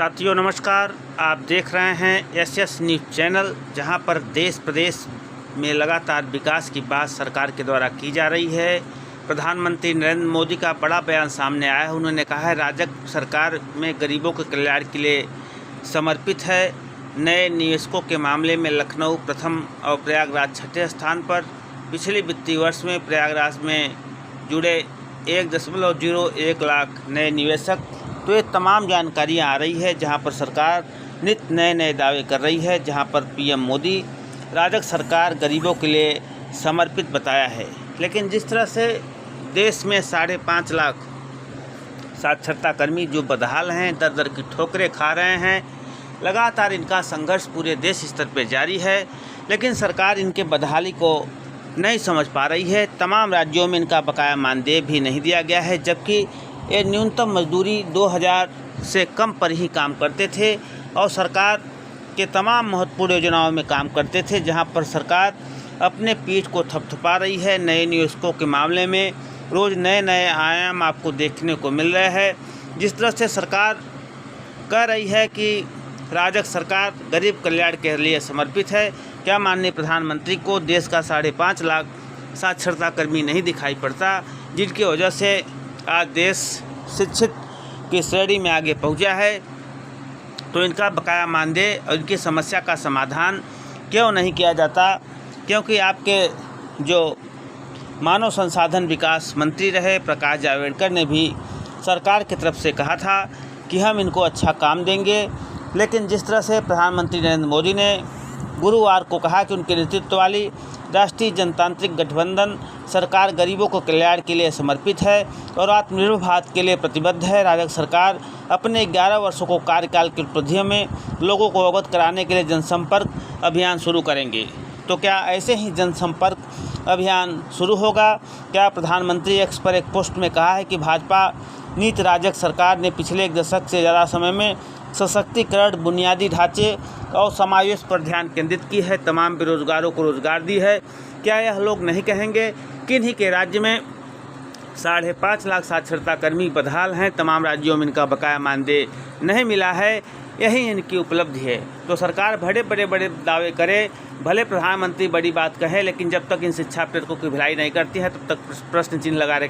साथियों नमस्कार। आप देख रहे हैं एसएस न्यूज़ चैनल, जहां पर देश प्रदेश में लगातार विकास की बात सरकार के द्वारा की जा रही है। प्रधानमंत्री नरेंद्र मोदी का बड़ा बयान सामने आया है। उन्होंने कहा है राजग सरकार में गरीबों के कल्याण के लिए समर्पित है। नए निवेशकों के मामले में लखनऊ प्रथम और प्रयागराज छठे स्थान पर। पिछले वित्तीय वर्ष में प्रयागराज में जुड़े 1.01 लाख नए निवेशक। तो ये तमाम जानकारियाँ आ रही है, जहां पर सरकार नित्य नए नए दावे कर रही है, जहां पर पीएम मोदी राजग सरकार गरीबों के लिए समर्पित बताया है। लेकिन जिस तरह से देश में 5.5 लाख साक्षरता कर्मी जो बदहाल हैं, दर दर की ठोकरें खा रहे हैं, लगातार इनका संघर्ष पूरे देश स्तर पर जारी है, लेकिन सरकार इनके बदहाली को नहीं समझ पा रही है। तमाम राज्यों में इनका बकाया मानदेय भी नहीं दिया गया है, जबकि ये न्यूनतम मजदूरी 2000 से कम पर ही काम करते थे और सरकार के तमाम महत्वपूर्ण योजनाओं में काम करते थे, जहां पर सरकार अपने पीठ को थपथपा रही है। नए निवेशकों के मामले में रोज़ नए नए आयाम आपको देखने को मिल रहे हैं। जिस तरह से सरकार कह रही है कि राजग सरकार गरीब कल्याण के लिए समर्पित है, क्या माननीय प्रधानमंत्री को देश का 5.5 लाख साक्षरता कर्मी नहीं दिखाई पड़ता, जिनकी वजह से आज देश शिक्षित की श्रेणी में आगे पहुंचा है? तो इनका बकाया मानदेय और इनकी समस्या का समाधान क्यों नहीं किया जाता? क्योंकि आपके जो मानव संसाधन विकास मंत्री रहे प्रकाश जावड़ेकर ने भी सरकार की तरफ से कहा था कि हम इनको अच्छा काम देंगे, लेकिन जिस तरह से प्रधानमंत्री नरेंद्र मोदी ने गुरुवार को कहा कि उनके नेतृत्व वाली राष्ट्रीय जनतांत्रिक गठबंधन सरकार गरीबों को कल्याण के लिए समर्पित है और आत्मनिर्भर भारत के लिए प्रतिबद्ध है। राजग सरकार अपने 11 वर्षों को कार्यकाल की उपलब्धियों में लोगों को अवगत कराने के लिए जनसंपर्क अभियान शुरू करेंगे। तो क्या ऐसे ही जनसंपर्क अभियान शुरू होगा? क्या प्रधानमंत्री एक्स पर एक पोस्ट में कहा है कि भाजपा नीति राजग सरकार ने पिछले 1 दशक से ज़्यादा समय में सशक्तिकरण, बुनियादी ढांचे और समावेश पर ध्यान केंद्रित की है, तमाम बेरोजगारों को रोजगार दी है? क्या यह लोग नहीं कहेंगे कि इन्हीं के राज्य में 5.5 लाख साक्षरता कर्मी बदहाल हैं, तमाम राज्यों में इनका बकाया मानदेय नहीं मिला है, यही इनकी उपलब्धि है? तो सरकार बड़े दावे करे, भले प्रधानमंत्री बड़ी बात कहे, लेकिन जब तक इन शिक्षा प्रेरकों की भलाई नहीं करती है तब तक प्रश्न चिन्ह लगा रहेगा।